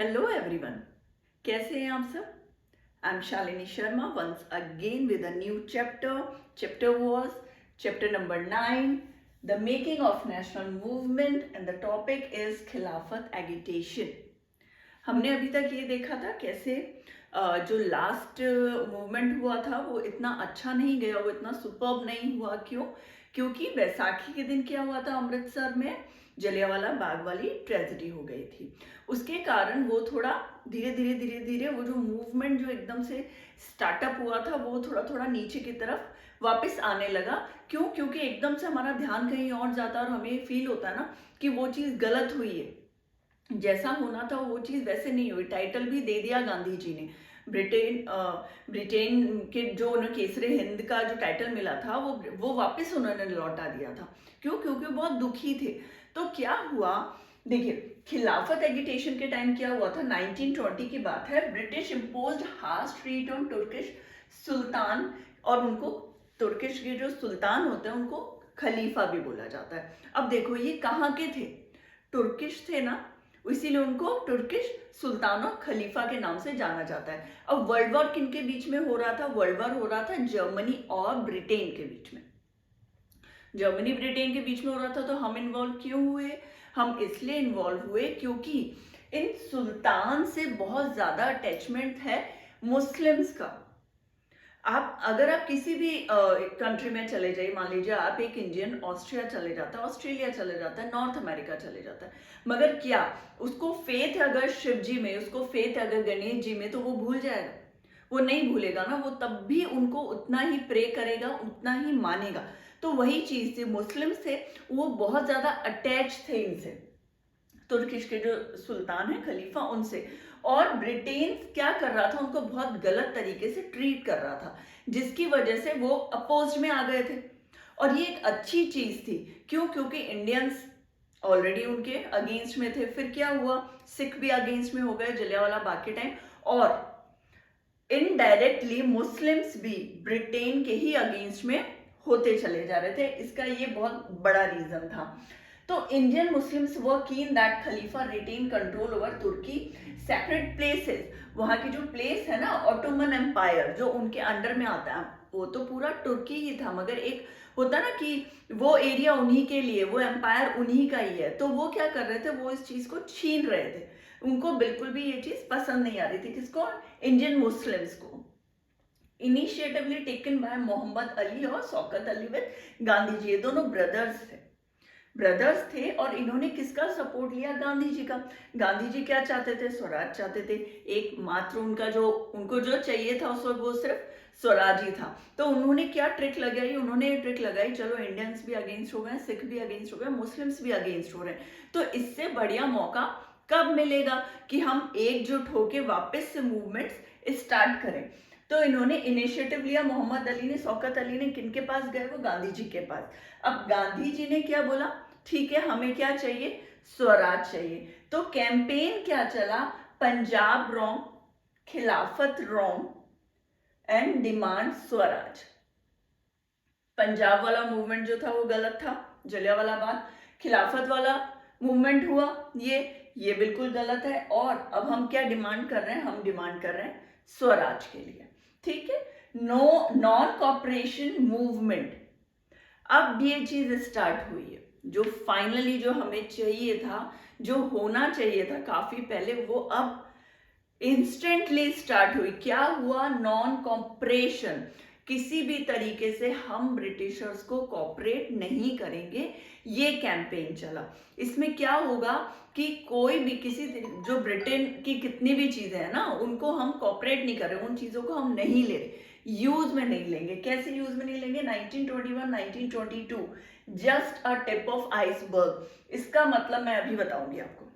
Hello everyone, कैसे हैं आप सब। I am Shalini Sharma once again with a new chapter. Chapter was chapter number 9, the making of national movement and the topic is Khilafat agitation. हमने अभी तक ये देखा था कैसे जो लास्ट मूवमेंट हुआ था वो इतना अच्छा नहीं गया, वो इतना सुपर्ब नहीं हुआ। क्यों? क्योंकि बैसाखी के दिन क्या हुआ था, अमृतसर में जलियांवाला बाग वाली ट्रेजेडी हो गई थी। उसके कारण वो थोड़ा धीरे धीरे वो जो मूवमेंट जो एकदम से स्टार्टअप हुआ था वो थोड़ा थोड़ा नीचे की तरफ वापस आने लगा। क्यों? क्योंकि एकदम से हमारा ध्यान कहीं और जाता है और हमें फील होता है ना कि वो चीज़ गलत हुई है, जैसा होना था वो चीज़ वैसे नहीं हुई। टाइटल भी दे दिया गांधी जी ने। ब्रिटेन के जो उन्हें केसरे हिंद का जो टाइटल मिला था वो वापस उन्होंने लौटा दिया था। क्यों? क्योंकि बहुत दुखी थे। तो क्या हुआ, देखिए खिलाफत एगिटेशन के टाइम क्या हुआ था, 1920 की बात है। British imposed harsh treat on Turkish sultan, और उनको तुर्किश के जो सुल्तान होते हैं उनको खलीफा भी बोला जाता है। अब देखो ये कहाँ के थे, तुर्किश थे ना, इसीलिए उनको तुर्किश सुल्तान और खलीफा के नाम से जाना जाता है। अब वर्ल्ड वॉर किन के बीच में हो रहा था? वर्ल्ड वॉर हो रहा था जर्मनी और ब्रिटेन के बीच में। जर्मनी ब्रिटेन के बीच में हो रहा था। तो हम इन्वॉल्व क्यों हुए? हम इसलिए इन्वॉल्व हुए क्योंकि इन सुल्तान से बहुत ज्यादा अटैचमेंट है मुस्लिम्स का। अगर आप किसी भी कंट्री में चले जाइए, मान लीजिए आप एक इंडियन ऑस्ट्रिया चले जाता है, ऑस्ट्रेलिया चले जाता है, नॉर्थ अमेरिका चले जाता है, मगर क्या उसको फेथ है अगर शिव जी में, उसको फेथ है अगर गणेश जी में, तो वो भूल जाएगा? वो नहीं भूलेगा ना, वो तब भी उनको उतना ही प्रे करेगा, उतना ही मानेगा। तो वही चीज थी, मुस्लिम थे वो बहुत ज्यादा अटैच थे इनसे, तुर्किश के जो सुल्तान है खलीफा उनसे। और ब्रिटेन क्या कर रहा था, उनको बहुत गलत तरीके से ट्रीट कर रहा था, जिसकी वजह से वो अपोज में आ गए थे। और ये एक अच्छी चीज थी। क्यों? क्योंकि इंडियंस ऑलरेडी उनके अगेंस्ट में थे। फिर क्या हुआ, सिख भी अगेंस्ट में हो गए जलियांवाला बाग के टाइम, और इनडायरेक्टली मुस्लिम्स भी ब्रिटेन के ही अगेंस्ट में होते चले जा रहे थे। इसका ये बहुत बड़ा रीजन था। तो Indian Muslims were keen that khalifa retain control over Turkey sacred places. वहां की जो प्लेस है ना, ऑटोमन एम्पायर जो उनके अंडर में आता है, वो तो पूरा तुर्की ही था, मगर एक होता ना कि वो एरिया उन्हीं के लिए, वो एम्पायर उन्हीं का ही है। तो वो क्या कर रहे थे, वो इस चीज को छीन रहे थे। उनको बिल्कुल भी ये चीज पसंद नहीं आ रही थी। किसको? इंडियन मुस्लिम्स को। इनिशिएटिवली टेकन बाय मोहम्मद अली और शौकत अली विद गांधी जी। ये दोनों ब्रदर्स थे और इन्होंने किसका सपोर्ट लिया? गांधी जी का। गांधी जी क्या चाहते थे? स्वराज चाहते थे। एकमात्र उनको जो चाहिए था उस वक्त वो सिर्फ स्वराज ही था। तो उन्होंने क्या ट्रिक लगाई? उन्होंने ट्रिक लगाई, चलो इंडियंस भी अगेंस्ट हो गए, सिख भी अगेंस्ट हो गए, मुस्लिम्स भी अगेंस्ट हो रहे हैं, तो इससे बढ़िया मौका कब मिलेगा कि हम एकजुट होकर वापस से मूवमेंट्स स्टार्ट करें। तो इन्होंने इनिशिएटिव लिया, मोहम्मद अली ने, शौकत अली ने। किनके पास गए? वो गांधी जी के पास। अब गांधी जी ने क्या बोला? ठीक है, हमें क्या चाहिए? स्वराज चाहिए। तो कैंपेन क्या चला? पंजाब रॉन्ग, खिलाफत wrong and demand Swaraj. Punjab वाला मूवमेंट जो था वो गलत था, जलियांवाला बाग। खिलाफत वाला मूवमेंट हुआ ये बिल्कुल गलत है। और अब हम क्या डिमांड कर रहे हैं? हम डिमांड कर रहे हैं स्वराज के लिए। ठीक है, नो नॉन कॉपरेशन मूवमेंट। अब ये चीज स्टार्ट हुई है, जो फाइनली जो हमें चाहिए था, जो होना चाहिए था काफी पहले, वो अब इंस्टेंटली स्टार्ट हुई। क्या हुआ? Non cooperation. किसी भी तरीके से हम ब्रिटिशर्स को कॉपरेट नहीं करेंगे, ये कैंपेन चला। इसमें क्या होगा कि कोई भी जो ब्रिटेन की कितनी भी चीजें हैं ना, उनको हम कॉपरेट नहीं कर रहे, उन चीजों को हम नहीं ले रहे, यूज में नहीं लेंगे। कैसे यूज में नहीं लेंगे? 1921 1922 just a tip of iceberg. इसका मतलब मैं अभी बताऊंगी आपको।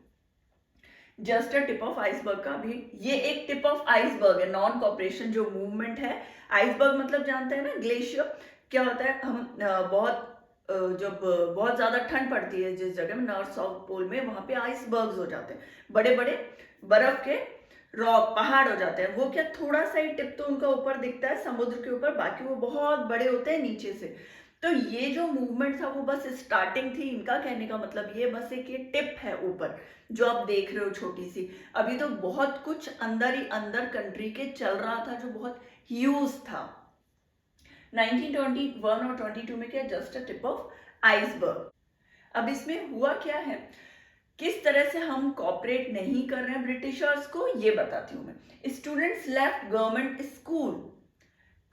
Just a tip of iceberg का भी, ये एक टिप ऑफ आइसबर्ग है। नॉन कॉपरेशन जो मूवमेंट है, आइसबर्ग मतलब जानते हैं ना, ग्लेशियर। क्या होता है, हम जब बहुत ज्यादा ठंड पड़ती है जिस जगह में, नॉर्थ साउथ पोल में, वहां पे आइसबर्ग्स हो जाते हैं, बड़े बड़े बर्फ के रॉक पहाड़ हो जाते हैं। वो क्या, थोड़ा सा ही टिप तो उनका ऊपर दिखता है समुद्र के ऊपर, बाकी वो बहुत बड़े होते हैं नीचे से। तो ये जो मूवमेंट था वो बस स्टार्टिंग थी। इनका कहने का मतलब ये बस एक ये टिप है ऊपर जो आप देख रहे हो छोटी सी। अभी तो बहुत कुछ अंदर ही अंदर कंट्री के चल रहा था जो बहुत ह्यूज था। 1921 और 22 में क्या, just a tip of iceberg. अब इसमें हुआ क्या है, किस तरह से हम कॉपरेट नहीं कर रहे हैं ब्रिटिशर्स को, ये बताती हूँ मैं। Students left government school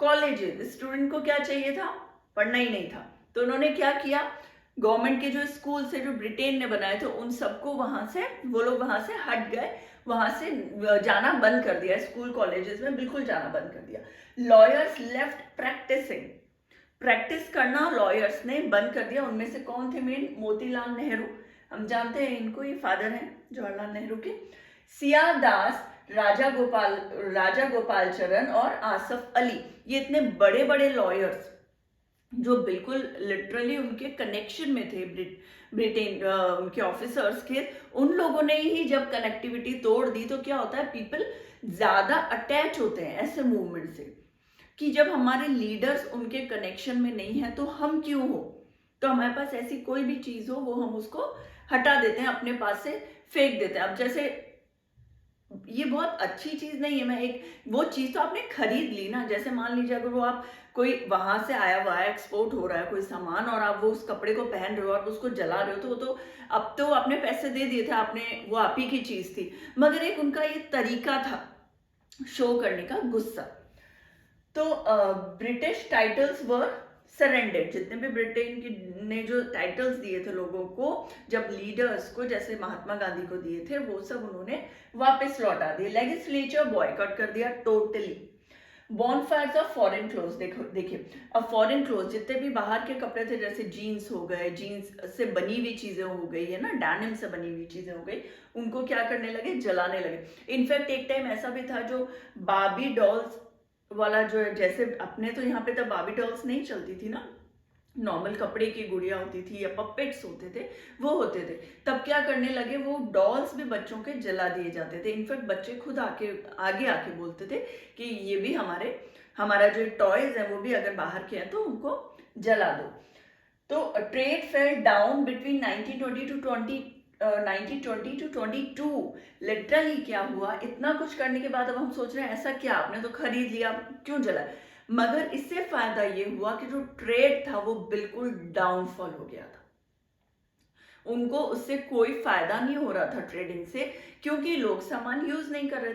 colleges. Student को क्या चाहिए था, पढ़ना ही नहीं था, तो उन्होंने क्या किया, गवर्नमेंट के जो स्कूल से जो ब्रिटेन ने बनाए थे उन सबको वहां से, वो लोग वहां से हट गए, वहां से जाना बंद कर दिया, स्कूल कॉलेजेस में बिल्कुल जाना बंद कर दिया। लॉयर्स लेफ्ट प्रैक्टिसिंग, प्रैक्टिस करना लॉयर्स ने बंद कर दिया। उनमें से कौन थे मेन, मोतीलाल नेहरू, हम जानते हैं इनको, ये फादर हैं जवाहरलाल नेहरू के। सियादास दास, राजा गोपाल चरण और आसफ अली, ये इतने बड़े बड़े लॉयर्स जो बिल्कुल लिटरली उनके कनेक्शन में थे ब्रिटेन उनके ऑफिसर्स के, उन लोगों ने ही जब कनेक्टिविटी तोड़ दी तो क्या होता है, पीपल ज्यादा अटैच होते हैं ऐसे मूवमेंट से, कि जब हमारे लीडर्स उनके कनेक्शन में नहीं है तो हम क्यों हो, तो हमारे पास ऐसी कोई भी चीज हो वो हम उसको हटा देते हैं, अपने पास से फेंक देते हैं। अब जैसे ये बहुत अच्छी चीज नहीं है, मैं एक वो चीज तो आपने खरीद ली ना, जैसे मान लीजिए अगर वो आप कोई वहां से आया हुआ है, एक्सपोर्ट हो रहा है कोई सामान और आप वो उस कपड़े को पहन रहे हो और उसको जला रहे हो, तो वो तो अब तो आपने पैसे दे दिए थे, आपने, वो आप ही की चीज थी, मगर एक उनका ये तरीका था शो करने का गुस्सा। तो ब्रिटिश टाइटल्स वर सरेंडेड, जितने भी ब्रिटेन की ने जो टाइटल्स दिए थे लोगों को, जब लीडर्स को, जैसे महात्मा गांधी को दिए थे, वो सब उन्होंने वापस लौटा दिए। लेजिस्लेचर बॉयकॉट कर दिया टोटली। बॉनफायर्स ऑफ फॉरेन क्लोथ, देखो देखिए, अब फॉरेन क्लोथ जितने भी बाहर के कपड़े थे, जैसे जीन्स हो गए, जीन्स से बनी हुई चीजें हो गई है ना, डैनिम से बनी हुई चीजें हो गई, उनको क्या करने लगे, जलाने लगे। इनफैक्ट एक टाइम ऐसा भी था जो बाबी डॉल्स वाला जो है, जैसे अपने तो यहाँ पे तब बाबी डॉल्स नहीं चलती थी ना, नॉर्मल कपड़े की गुड़िया होती थी या पपेट्स होते थे, वो होते थे, तब क्या करने लगे, वो डॉल्स भी बच्चों के जला दिए जाते थे। इनफैक्ट बच्चे खुद आगे आके बोलते थे कि ये भी हमारा जो टॉयज है वो भी अगर बाहर के हैं तो उनको जला दो। तो trade fell down between 1920 to 22। Literally क्या हुआ, इतना कुछ करने के बाद अब हम सोच रहे हैं ऐसा क्या, आपने तो खरीद लिया, क्यों जला, मगर इससे फायदा ये हुआ कि जो ट्रेड था वो बिल्कुल डाउनफॉल हो गया था, उनको उससे कोई फायदा नहीं हो रहा था ट्रेडिंग से, क्योंकि लोग सामान यूज नहीं कर रहे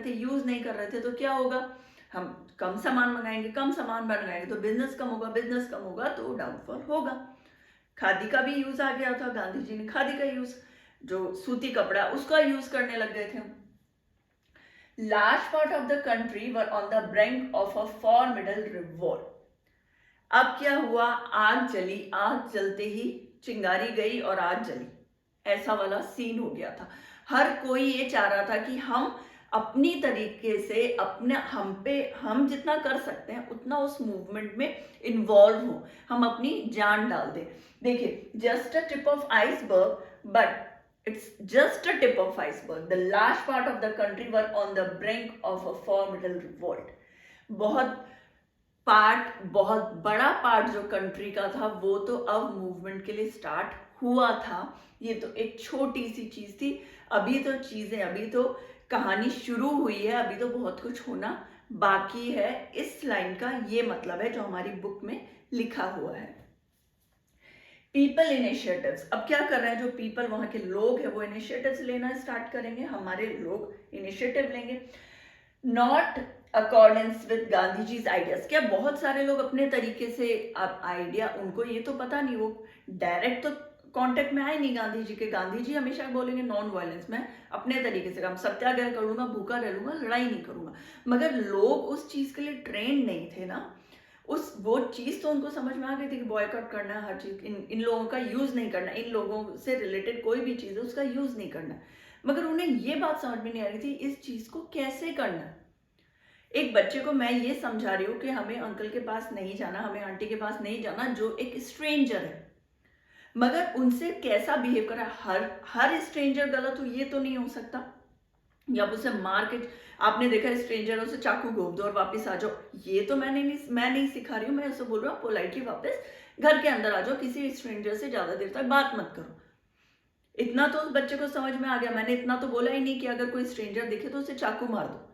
थे, तो क्या होगा, हम कम सामान मंगाएंगे तो बिजनेस कम होगा तो डाउनफॉल होगा। खादी का भी यूज आ गया था, गांधी जी ने खादी का यूज, जो सूती कपड़ा उसका यूज करने लग गए थे। Large part of the country were on the brink of a formidable revolt. अब क्या हुआ, आग जलते ही चिंगारी गई और आग जली, ऐसा वाला सीन हो गया था। हर कोई ये चाह रहा था कि हम अपनी तरीके से हम जितना कर सकते हैं उतना उस मूवमेंट में इन्वॉल्व हो, हम अपनी जान डाल दें। देखिए, just a tip of iceberg, but it's just a tip of iceberg. The large part of the country were on the brink of a formidable revolt. बहुत बड़ा पार्ट जो कंट्री का था वो तो अब मूवमेंट के लिए स्टार्ट हुआ था। ये तो एक छोटी सी चीज थी, अभी तो कहानी शुरू हुई है, अभी तो बहुत कुछ होना बाकी है। इस लाइन का ये मतलब है जो हमारी बुक में लिखा हुआ है। पीपल इनिशिएटिव्स, अब क्या कर रहे हैं, जो पीपल वहां के लोग हैं वो इनिशिएटिव्स लेना स्टार्ट करेंगे, हमारे लोग इनिशिएटिव लेंगे। Not accordance with Gandhi ji's ideas, क्या बहुत सारे लोग अपने तरीके से आइडिया, उनको ये तो पता नहीं, वो डायरेक्ट तो कांटेक्ट में आए नहीं गांधी जी के। गांधी जी हमेशा बोलेंगे नॉन वायलेंस, मैं अपने तरीके से काम, सत्याग्रह करूंगा, भूखा रह लूंगा, लड़ाई नहीं करूंगा, मगर लोग उस चीज के लिए ट्रेंड नहीं थे ना, वो चीज तो उनको समझ में आ गई थी कि बॉयकॉट करना है हर चीज, इन लोगों का यूज नहीं करना, इन लोगों से रिलेटेड कोई भी चीज है उसका यूज नहीं करना, मगर उन्हें ये बात समझ में नहीं आ रही थी इस चीज को कैसे करना। एक बच्चे को मैं ये समझा रही हूँ कि हमें अंकल के पास नहीं जाना, हमें आंटी के पास नहीं जाना, जो एक स्ट्रेंजर है, मगर उनसे कैसा बिहेव करा, हर स्ट्रेंजर गलत हो ये तो नहीं हो सकता, या उसे मार के, आपने देखा स्ट्रेंजरों से चाकू घोप दो और वापस आ जाओ, ये तो मैं नहीं सिखा रही हूँ, मैं उसे बोल रहा हूँ पोलाइटली वापस घर के अंदर आ जाओ, किसी स्ट्रेंजर से ज्यादा देर तक बात मत करो। इतना तो उस बच्चे को समझ में आ गया। मैंने इतना तो बोला ही नहीं कि अगर कोई स्ट्रेंजर दिखे तो उसे चाकू मार दो।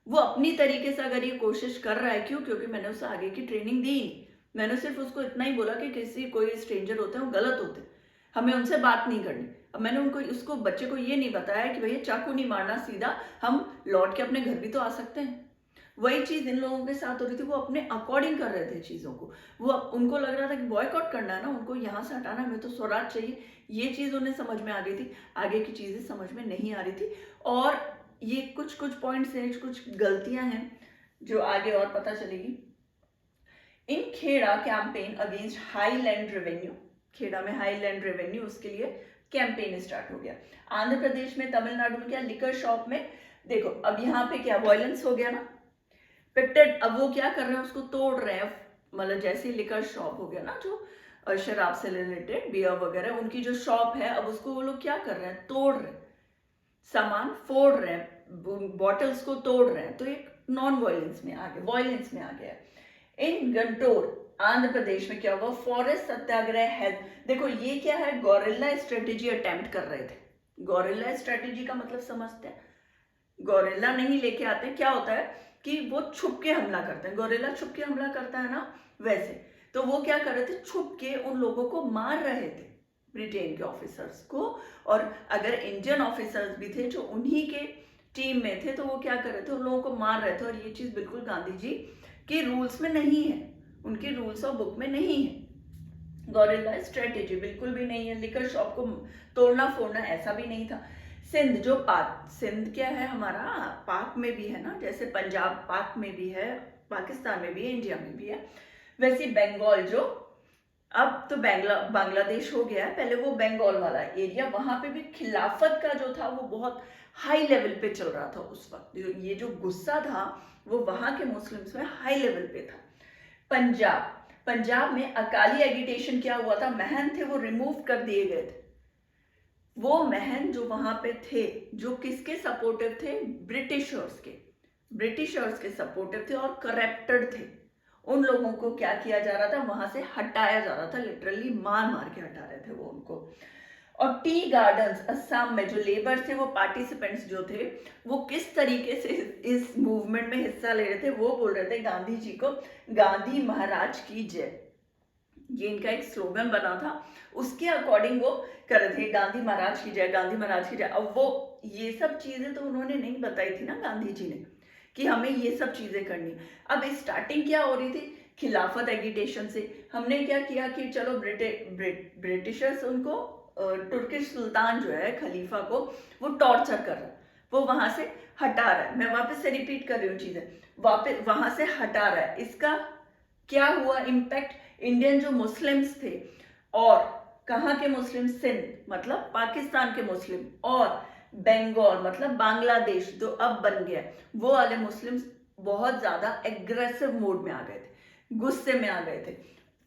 वो अपनी तरीके से अगर ये कोशिश कर रहा है, क्यों? क्योंकि मैंने उसे आगे की ट्रेनिंग दी नहीं। मैंने सिर्फ उसको इतना ही बोला कि किसी कोई स्ट्रेंजर होते हैं वो गलत होते हैं, हमें उनसे बात नहीं करनी। अब मैंने उनको उसको बच्चे को ये नहीं बताया कि भैया चाकू नहीं मारना, सीधा हम लौट के अपने घर भी तो आ सकते हैं। वही चीज इन लोगों के साथ हो रही थी, वो अपने अकॉर्डिंग कर रहे थे चीजों को। वो उनको लग रहा था कि बॉयकॉट करना है ना, उनको यहाँ से हटाना है, हमें तो स्वराज चाहिए। ये चीज उन्हें समझ में आ गई थी, आगे की चीजें समझ में नहीं आ रही थी। और ये कुछ कुछ पॉइंट्स हैं, कुछ गलतियां हैं जो आगे और पता चलेगी। In Kheda campaign against high land revenue, Kheda में हाई लैंड रेवेन्यू, उसके लिए कैंपेन स्टार्ट हो गया। आंध्र प्रदेश में, तमिलनाडु में क्या, लिकर शॉप में देखो, अब यहाँ पे क्या वायलेंस हो गया ना, पिक्टेड। अब वो क्या कर रहे हैं, उसको तोड़ रहे हैं। मतलब जैसे ही लिकर शॉप हो गया ना, जो शराब से रिलेटेड बियर वगैरह, उनकी जो शॉप है, अब उसको वो लोग क्या कर रहे हैं, तोड़ रहे हैं, सामान फोड़ रहे हैं, बॉटल्स को तोड़ रहे हैं। तो एक नॉन वायलेंस में आ गया, वायलेंस में आ गया। इन गंटोर आंध्र प्रदेश में क्या हुआ, फॉरेस्ट सत्याग्रह है। देखो ये क्या है, गौरिल्ला स्ट्रेटेजी अटेम्प्ट कर रहे थे। गौरिल्ला स्ट्रेटेजी का मतलब समझते हैं, गौरिल्ला नहीं लेके आते, क्या होता है कि वो छुप के हमला करते हैं। गौरिल्ला छुप के हमला करता है ना, वैसे। तो वो क्या कर रहे थे, छुप के उन लोगों को मार रहे थे, ब्रिटेन के ऑफिसर्स को। और अगर इंडियन ऑफिसर्स भी थे जो उन्हीं के टीम में थे, तो वो क्या कर रहे थे, उन लोगों को मार रहे थे। और ये चीज बिल्कुल गांधी जी के रूल्स में नहीं है, उनके रूल्स ऑफ बुक में नहीं है। गौरिल्ला स्ट्रेटेजी बिल्कुल भी नहीं है। लिकर शॉप को तोड़ना फोड़ना ऐसा भी नहीं था। सिंध, जो पाक, सिंध क्या है हमारा, पाक में भी है ना, जैसे पंजाब पाक में भी है, पाकिस्तान में भी है, इंडिया में भी है। वैसे बंगाल, जो अब तो बांग्लादेश हो गया है, पहले वो बंगाल वाला एरिया, वहां पे भी खिलाफत का जो था वो बहुत हाई लेवल पे चल रहा था उस वक्त। ये जो गुस्सा था वो वहां के मुस्लिम्स में हाई लेवल पे था। पंजाब, पंजाब में अकाली एगिटेशन क्या हुआ था, महन थे वो रिमूव कर दिए गए थे। वो महन जो वहां पे थे, जो किसके सपोर्टिव थे, ब्रिटिशर्स के सपोर्टिव थे और करप्टेड थे। उन लोगों को क्या किया जा रहा था, वहां से हटाया जा रहा था, लिटरली मार मार के हटा रहे थे वो उनको। और टी गार्डन्स असम में जो लेबर थे, वो पार्टिसिपेंट्स जो थे, वो किस तरीके से इस मूवमेंट में हिस्सा ले रहे थे, वो बोल रहे थे गांधी जी को, गांधी महाराज की जय। ये इनका एक स्लोगन बना था, उसके अकॉर्डिंग वो कर रहे थे, गांधी महाराज की जय, गांधी महाराज की जय। अब वो ये सब चीजें तो उन्होंने नहीं बताई थी ना गांधी जी ने, कि हमें ये सब चीजें करनी। अब स्टार्टिंग क्या हो रही थी, खिलाफत एगिटेशन से। हमने क्या किया कि चलो ब्रिटिशर्स उनको, तुर्किश सुल्तान जो है, खलीफा को वो टॉर्चर कर रहा है, वो वहां से हटा रहा है। मैं वापस से रिपीट कर रही हूँ चीजें, वापस वहां से हटा रहा है। इसका क्या हुआ इम्पैक्ट, इंडियन जो मुस्लिम्स थे, और कहाँ के मुस्लिम, सिंध मतलब पाकिस्तान के मुस्लिम, और बंगाल मतलब बांग्लादेश जो अब बन गया, वो वाले मुस्लिम्स बहुत ज्यादा एग्रेसिव मोड में आ गए थे, गुस्से में आ गए थे।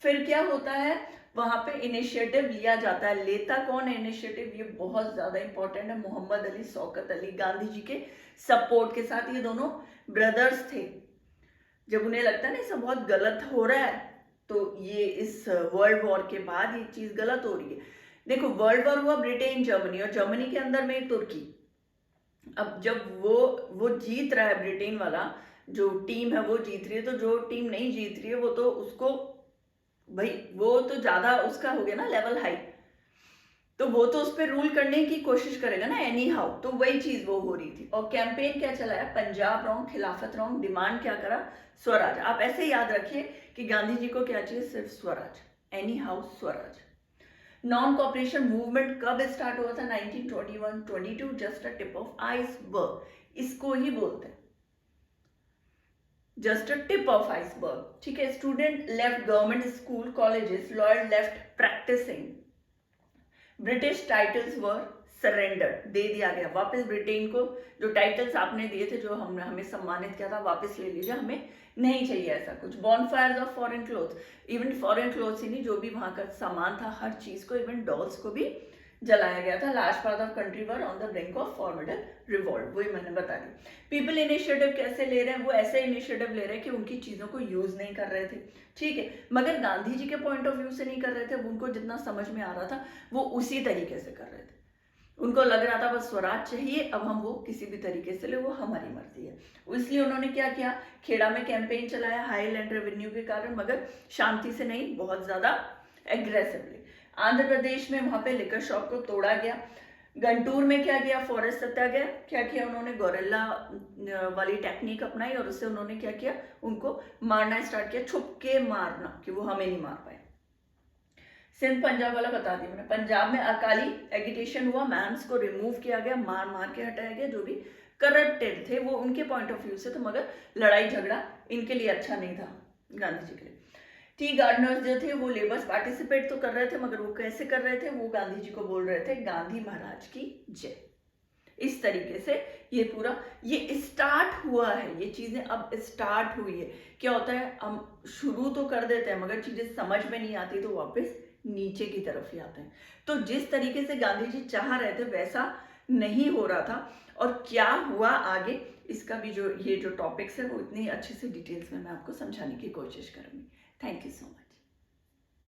फिर क्या होता है, वहां पे इनिशिएटिव लिया जाता है। लेता कौन है इनिशिएटिव, ये बहुत ज्यादा इंपॉर्टेंट है। मोहम्मद अली, शौकत अली, गांधी जी के सपोर्ट के साथ, ये दोनों ब्रदर्स थे। जब उन्हें लगता है ना सब बहुत गलत हो रहा है, तो ये इस वर्ल्ड वॉर के बाद ये चीज गलत हो रही है। देखो वर्ल्ड वॉर हुआ ब्रिटेन जर्मनी, और जर्मनी के अंदर में तुर्की। अब जब वो जीत रहा है, ब्रिटेन वाला जो टीम है वो जीत रही है, तो जो टीम नहीं जीत रही है वो तो उसको, भाई वो तो ज्यादा उसका हो गया ना लेवल हाई, तो वो तो उस पर रूल करने की कोशिश करेगा ना एनी हाउ। तो वही चीज वो हो रही थी। और कैंपेन क्या चलाया, पंजाब रॉन्ग, खिलाफत रॉन्ग, डिमांड क्या करा, स्वराज। आप ऐसे याद रखिए कि गांधी जी को क्या चाहिए, सिर्फ swaraj, anyhow swaraj. Non cooperation movement कब स्टार्ट हुआ था, 1921-22, just a tip of iceberg, इसको ही बोलते हैं, just a tip of iceberg. ठीक है, student left government school colleges, lawyer left practising, British titles were surrender, दे दिया गया वापस ब्रिटेन को। जो टाइटल्स आपने दिए थे, जो हमने हमें सम्मानित किया था, वापस ले लीजिए, हमें नहीं चाहिए ऐसा कुछ। Bonfires of foreign clothes, even foreign clothes ही नहीं, जो भी वहां का सामान था हर चीज को, इवन डॉल्स को भी जलाया गया था। Large part of country were on the brink of formidable revolt, वही मैंने बता दी। पीपल इनिशिएटिव कैसे ले रहे हैं, वो ऐसे इनिशिएटिव ले रहे हैं कि उनकी चीज़ों को यूज़ नहीं कर रहे थे, ठीक है, मगर गांधी जी के पॉइंट ऑफ व्यू से नहीं कर रहे थे, उनको जितना समझ में आ रहा था वो उसी तरीके से कर रहे थे। उनको लग रहा था बस स्वराज चाहिए, अब हम वो किसी भी तरीके से ले, वो हमारी मर्जी है। इसलिए उन्होंने क्या किया, खेड़ा में कैंपेन चलाया हाई लैंड रेवेन्यू के कारण, मगर शांति से नहीं, बहुत ज़्यादा एग्रेसिवली। आंध्र प्रदेश में वहाँ पे लिकर शॉप को तोड़ा गया। गंटूर में क्या किया, फॉरेस्ट सत्याग्रह क्या किया उन्होंने, गोरिल्ला वाली टेक्निक अपनाई और उससे उन्होंने क्या किया, उनको मारना स्टार्ट किया, छुप के मारना कि वो हमें नहीं मार पाए। सिंध पंजाब वाला बता दी मैंने। पंजाब में अकाली एगिटेशन हुआ, मैम्स को रिमूव किया गया, मार मार के हटाया गया, जो भी करप्टेड थे वो उनके पॉइंट ऑफ व्यू से, तो मगर लड़ाई झगड़ा इनके लिए अच्छा नहीं था गांधी जी के लिए। टी गार्डनर्स जो थे वो लेबर्स पार्टिसिपेट तो कर रहे थे, मगर वो कैसे कर रहे थे, वो गांधी जी को बोल रहे थे गांधी महाराज की जय। इस तरीके से ये पूरा ये स्टार्ट हुआ है, ये चीजें अब स्टार्ट हुई है। क्या होता है, हम शुरू तो कर देते हैं मगर चीजें समझ में नहीं आती तो वापस नीचे की तरफ ही आते हैं। तो जिस तरीके से गांधी जी चाह रहे थे वैसा नहीं हो रहा था, और क्या हुआ आगे इसका भी जो ये जो टॉपिक्स है वो इतनी अच्छे से डिटेल्स में मैं आपको समझाने की कोशिश करूंगी। Thank you so much.